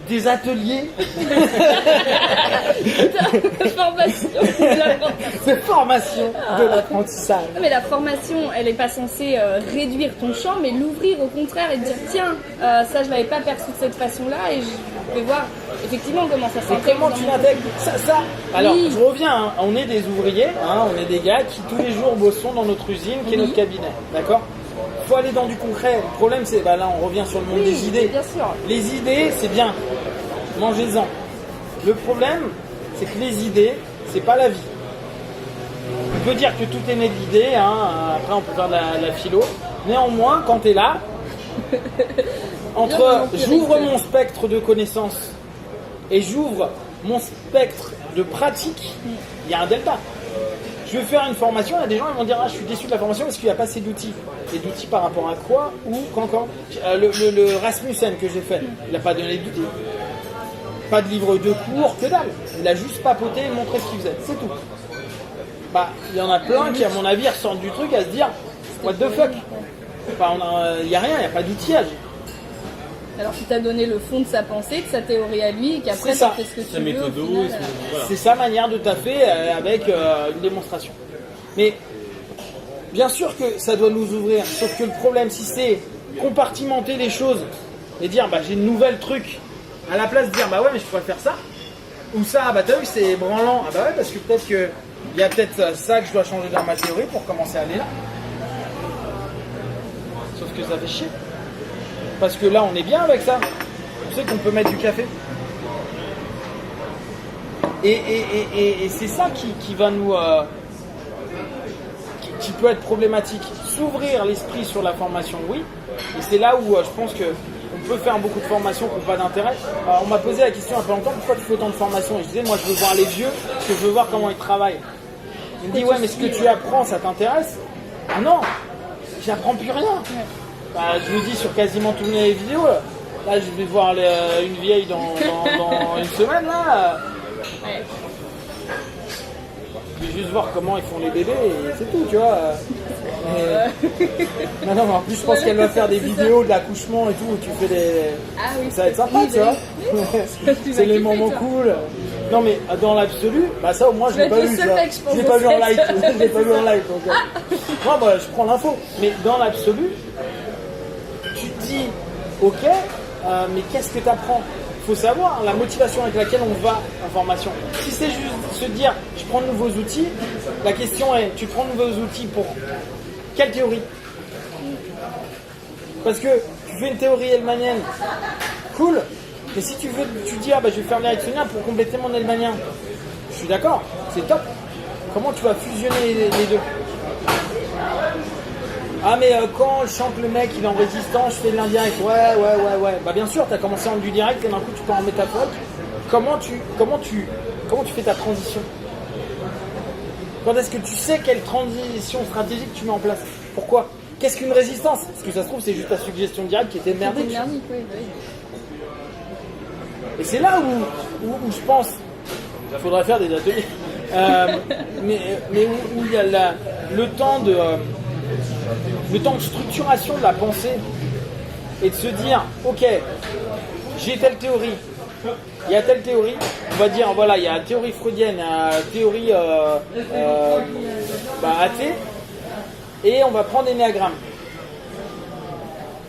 des ateliers. C'est formation de l'apprentissage. Mais la formation, elle n'est pas censée réduire ton champ, mais l'ouvrir au contraire et dire tiens, ça je l'avais pas perçu de cette façon-là et je vais voir effectivement comment ça s'intègre. Comment tu l'intègres ça. Alors, oui. Je reviens, hein, on est des ouvriers, hein, on est des gars qui tous les jours bossons dans notre usine qui est notre cabinet, d'accord ? Il faut aller dans du concret. Le problème, c'est, là on revient sur le monde des idées. Bien sûr. Les idées, c'est bien, mangez-en. Le problème, c'est que les idées, c'est pas la vie. On peut dire que tout est né de l'idée, hein, après on peut faire de la philo. Néanmoins, quand tu es là, entre j'ouvre mon spectre de connaissances et j'ouvre mon spectre de pratique, il y a un delta. Je vais faire une formation, il y a des gens qui vont dire je suis déçu de la formation parce qu'il n'y a pas assez d'outils. Et d'outils par rapport à quoi ou quand le Rasmussen que j'ai fait, il n'a pas donné d'outils. Pas de livre de cours, que dalle. Il a juste papoté et montré ce qu'il faisait, c'est tout. Il y en a plein qui, à mon avis, ressortent du truc à se dire what the fuck. Il n'y a rien, il n'y a pas d'outillage. Alors qu'il t'a donné le fond de sa pensée, de sa théorie à lui, et qu'après tu fais ce que tu veux. Méthodo, final, voilà. C'est sa manière de taffer avec une démonstration. Mais bien sûr que ça doit nous ouvrir, sauf que le problème, si c'est compartimenter les choses et dire j'ai une nouvelle truc, à la place de dire ouais mais je pourrais faire ça, ou ça, t'as vu c'est branlant, ouais parce que peut-être que il y a peut-être ça que je dois changer dans ma théorie pour commencer à aller là. Sauf que ça fait chier. Parce que là, on est bien avec ça. On sait qu'on peut mettre du café. Et c'est ça qui va nous... qui peut être problématique. S'ouvrir l'esprit sur la formation, oui. Et c'est là où je pense qu'on peut faire beaucoup de formations qui n'ont pas d'intérêt. Alors, on m'a posé la question il y a pas longtemps, pourquoi tu fais autant de formations ? Et je disais, moi, je veux voir les vieux, parce que je veux voir comment ils travaillent. Il me dit, ouais, mais ce que tu apprends, ça t'intéresse ? Ah non, j'apprends plus rien. Je vous dis sur quasiment toutes les vidéos. Là, je vais voir une vieille dans une semaine. Là. Je vais juste voir comment ils font les bébés et c'est tout, tu vois. Non, mais en plus, je pense qu'elle va faire des vidéos de l'accouchement et tout où tu fais des. Ah oui, ça va être sympa, tu vois. C'est les moments cool. Non, mais dans l'absolu, ça au moins je l'ai pas vu. Je l'ai pas vu en live. Je l'ai pas vu en live. Donc, non, je prends l'info. Mais dans l'absolu, tu te dis, ok, mais qu'est-ce que tu apprends ? Il faut savoir la motivation avec laquelle on va en formation. Si c'est juste se dire, je prends de nouveaux outils, la question est, tu prends de nouveaux outils pour quelle théorie ? Parce que tu fais une théorie hellmanienne, cool, mais si tu dis, je vais faire l'éricksonien pour compléter mon hellmanien, je suis d'accord, c'est top. Comment tu vas fusionner les deux ? Mais quand je chante le mec, il est en résistance, je fais de l'indirect. Ouais. Bien sûr, tu as commencé en du direct et d'un coup tu pars en métaphorique. Comment tu fais ta transition ? Quand est-ce que tu sais quelle transition stratégique tu mets en place ? Pourquoi ? Qu'est-ce qu'une résistance ? Parce que ça se trouve, c'est juste ta suggestion directe qui était merdique. Et c'est là où je pense qu'il faudrait faire des ateliers. Mais où il y a le temps de structuration de la pensée et de se dire ok, j'ai telle théorie, il y a telle théorie, on va dire voilà, il y a la théorie freudienne, la théorie athée, et on va prendre l'énéagramme.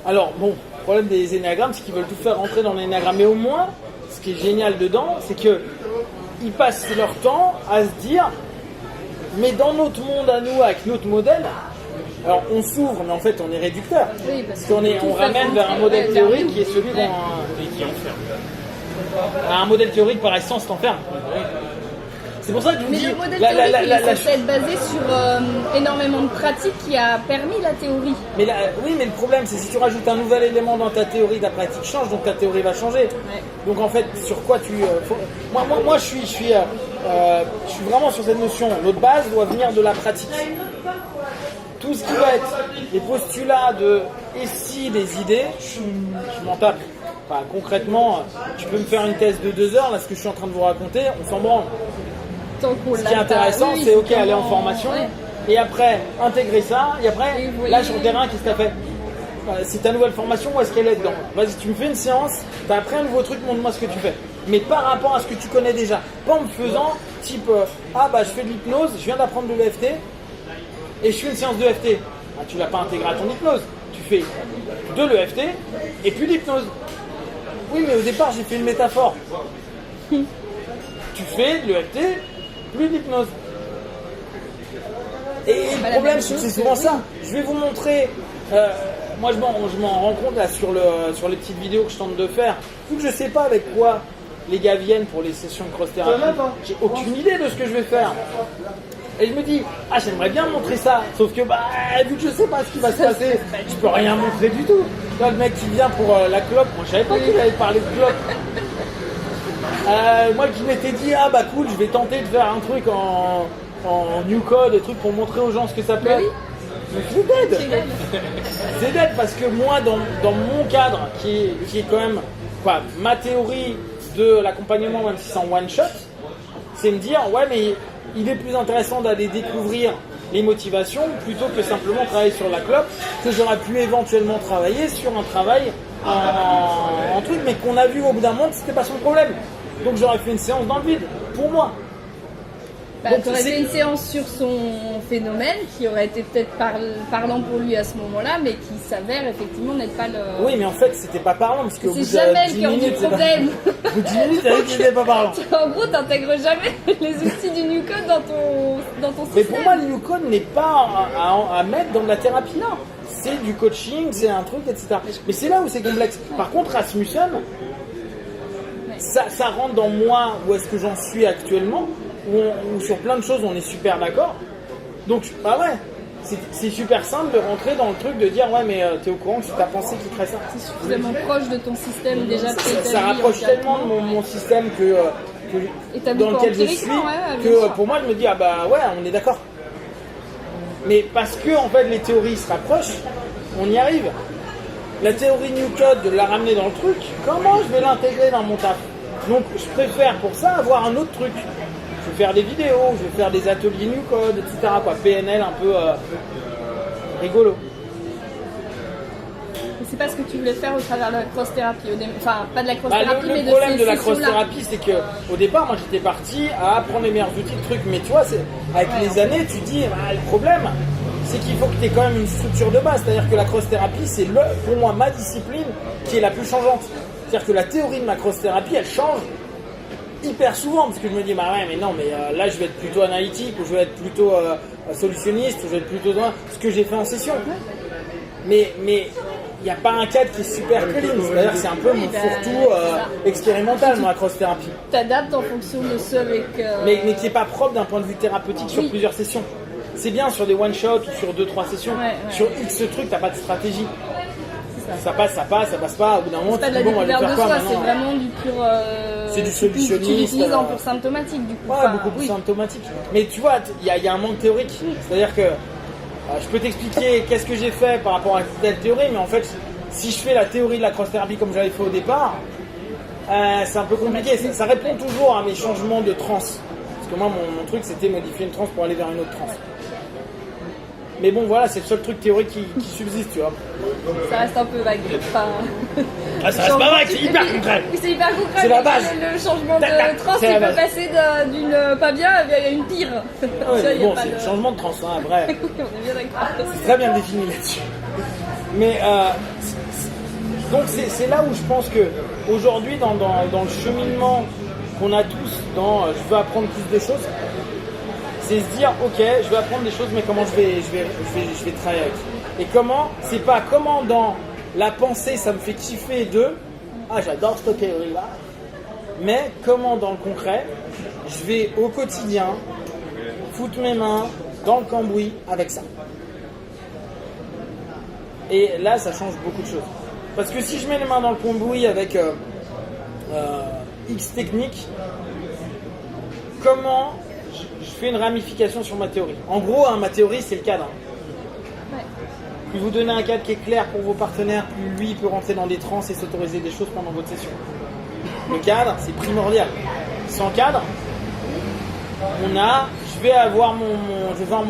Alors bon, le problème des énéagrammes, c'est qu'ils veulent tout faire rentrer dans l'énéagramme, mais au moins ce qui est génial dedans, c'est que ils passent leur temps à se dire mais dans notre monde à nous, avec notre modèle, alors on s'ouvre, mais en fait on est réducteur. Oui, parce on ramène vers un modèle théorique qui est celui qui enferme. Un modèle théorique par essence t'enferme. C'est pour ça que je vous dis. Mais le modèle théorique il est censé être basé sur énormément de pratiques qui a permis la théorie. Mais oui, mais le problème c'est si tu rajoutes un nouvel élément dans ta théorie, ta pratique change, donc ta théorie va changer. Ouais. Donc en fait, sur quoi tu. Moi je suis vraiment sur cette notion. Notre base doit venir de la pratique. Tout ce qui va être les postulats de et si des idées, je m'en tape. Enfin, concrètement, tu peux me faire une thèse de 2 heures, là ce que je suis en train de vous raconter, on s'en branle. Ce qui est intéressant, c'est ok, aller en formation, et après intégrer ça, et après, là sur le terrain, qu'est-ce que tu as fait ? c'est ta nouvelle formation, où est-ce qu'elle est dedans? Vas-y, tu me fais une séance, t'as appris un nouveau truc, montre-moi ce que tu fais. Mais par rapport à ce que tu connais déjà. Pas en me faisant, type, je fais de l'hypnose, je viens d'apprendre de l'EFT, et je fais une séance de l'EFT. Ah, tu l'as pas intégré à ton hypnose. Tu fais de l'EFT et puis d'hypnose. Oui, mais au départ, j'ai fait une métaphore. Tu fais de l'EFT, plus d'hypnose. Et le problème, c'est souvent ça. Je vais vous montrer. Moi, je m'en rends compte là sur les petites vidéos que je tente de faire. Vu que je sais pas avec quoi les gars viennent pour les sessions de cross-thérapie, j'ai aucune idée de ce que je vais faire. Et je me dis, j'aimerais bien montrer ça. Sauf que, vu que je sais pas ce qui va se passer, je peux rien montrer du tout. Là, le mec qui vient pour la clope, moi je savais pas qu'il allait parler de clope. Moi qui m'étais dit, cool, je vais tenter de faire un truc en new code, des trucs pour montrer aux gens ce que ça peut être. Mais c'est dead. C'est dead parce que moi, dans mon cadre, qui est quand même ma théorie de l'accompagnement, même si c'est en one shot, c'est me dire, ouais, mais il est plus intéressant d'aller découvrir les motivations plutôt que simplement travailler sur la clope, que j'aurais pu éventuellement travailler sur un travail en truc, mais qu'on a vu au bout d'un moment que c'était pas son problème. Donc j'aurais fait une séance dans le vide, pour moi. Tu aurais fait une séance sur son phénomène qui aurait été peut-être parlant pour lui à ce moment-là, mais qui s'avère effectivement n'être pas le... Oui, mais en fait, c'était pas parlant, parce qu'au bout de 10 jamais le cœur du problème. Au bout de 10 minutes, t'as dit que c'était pas parlant. En gros, t'intègres jamais les outils du New Code dans ton système. Mais pour moi, le New Code n'est pas à mettre dans de la thérapie. Non. C'est du coaching, c'est un truc, etc. Mais c'est là où c'est complexe. Par contre, Rasmussen, ça rentre dans moi, où est-ce que j'en suis actuellement, où sur plein de choses on est super d'accord. Donc c'est super simple de rentrer dans le truc de dire mais t'es au courant que c'est ta pensée qui crée ça. C'est suffisamment proche de ton système déjà. Ça rapproche tellement de mon système que dans lequel je suis que pour moi je me dis on est d'accord. Mais parce que en fait les théories se rapprochent, on y arrive. La théorie New Code, de la ramener dans le truc, comment je vais l'intégrer dans mon taf? Donc je préfère pour ça avoir un autre truc. Je vais faire des vidéos, je vais faire des ateliers New Code, etc. PNL un peu rigolo. Mais c'est pas ce que tu voulais faire au travers de la cross-thérapie. Enfin, pas de la cross-thérapie, mais de ces le problème de la cross-thérapie, c'est qu'au départ, moi j'étais parti à apprendre les meilleurs outils de trucs. Mais tu vois, avec les années, tu dis, le problème, c'est qu'il faut que tu aies quand même une structure de base. C'est-à-dire que la cross-thérapie, c'est pour moi ma discipline qui est la plus changeante. C'est-à-dire que la théorie de ma cross-thérapie, elle change hyper souvent, parce que je me dis là je vais être plutôt analytique, ou je vais être plutôt solutionniste, ou je vais être plutôt dans ce que j'ai fait en session. Mais il n'y a pas un cadre qui est super clean, c'est-à-dire que c'est un peu mon fourre-tout expérimental, moi, la cross-thérapie. T'adaptes en fonction de ce avec... Mais qui n'est pas propre d'un point de vue thérapeutique sur plusieurs sessions. C'est bien sur des one-shots ou sur 2-3 sessions. Sur X truc, t'as pas de stratégie. Ça passe pas, au bout d'un moment, c'est pas de la découverte de soi, c'est vraiment du pur... c'est du solutionnisme. Tu l'utilises en pur symptomatique, du coup. Beaucoup plus symptomatique. Mais tu vois, il y a un manque théorique. C'est-à-dire que je peux t'expliquer qu'est-ce que j'ai fait par rapport à telle théorie, mais en fait, si je fais la théorie de la cross-thérapie comme j'avais fait au départ, c'est un peu compliqué. Ça répond toujours à mes changements de transe. Parce que moi, mon truc, c'était modifier une transe pour aller vers une autre transe. Mais bon, voilà, c'est le seul truc théorique qui subsiste, tu vois. Ça reste un peu vague. Ça reste pas vague, c'est hyper concret. C'est hyper concret. C'est la base. Le changement de transe, il peut passer d'une pas bien à une pire. C'est le changement de transe, vrai. Oui, on est bien d'accord. C'est très bien défini là-dessus. Mais donc c'est là où je pense que aujourd'hui, dans le cheminement qu'on a tous dans je veux apprendre plus de choses, c'est se dire ok, je vais apprendre des choses, mais comment je vais travailler avec. Et c'est pas comment dans la pensée ça me fait kiffer j'adore cette théorie là, mais comment dans le concret je vais au quotidien foutre mes mains dans le cambouis avec ça. Et là ça change beaucoup de choses. Parce que si je mets les mains dans le cambouis avec X techniques, comment je fais une ramification sur ma théorie. En gros, ma théorie, c'est le cadre. Plus vous donnez un cadre qui est clair pour vos partenaires, plus lui peut rentrer dans des trans et s'autoriser des choses pendant votre session. Le cadre, c'est primordial. Sans cadre, je vais avoir mon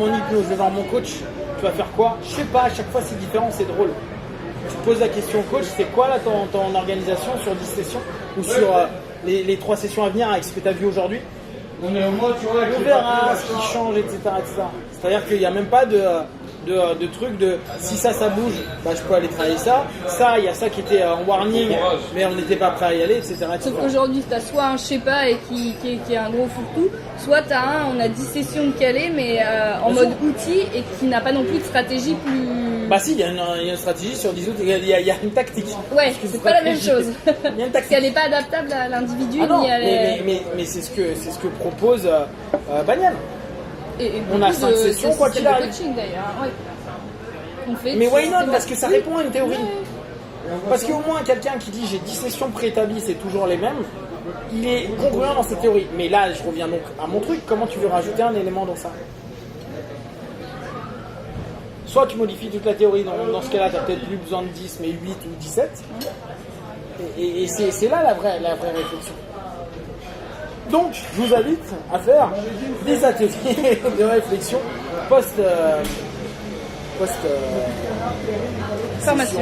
hypnose, je vais voir mon coach. Tu vas faire quoi? Je sais pas, à chaque fois c'est différent, c'est drôle. Tu pose la question au coach, c'est quoi là ton organisation sur 10 sessions ou sur les 3 sessions à venir avec ce que tu as vu aujourd'hui? On verra ce qui change, etc. C'est-à-dire qu'il n'y a même pas de truc de si ça bouge, bah, je peux aller travailler ça. Ça, il y a ça qui était en warning, mais on n'était pas prêt à y aller, etc. Sauf qu'aujourd'hui, tu as soit un Shepa et qui est un gros fourre-tout, soit tu as on a 10 sessions de calé, mais en mode outil et qui n'a pas non plus de stratégie plus. Bah si, il y a une stratégie sur 10 outils, il y a une tactique. Ouais, c'est pas la même chose. Il y a une tactique. Parce qu'elle n'est pas adaptable à l'individu. Ah non, ni à mais c'est ce que propose Banyan. Et on a 5 sessions, quoi qu'il arrive. Coaching d'ailleurs. Ouais. Mais why not? Parce que ça répond à une théorie. Parce qu'au moins, quelqu'un qui dit j'ai 10 sessions préétablies, c'est toujours les mêmes, il est congruent dans cette théorie. Mais là, je reviens donc à mon truc. Comment tu veux rajouter un élément dans ça? Soit tu modifies toute la théorie, dans ce cas-là, tu n'as peut-être plus besoin de 10, mais 8 ou 17. Et c'est là la vraie réflexion. Donc, je vous invite à faire des ateliers de réflexion post-formation.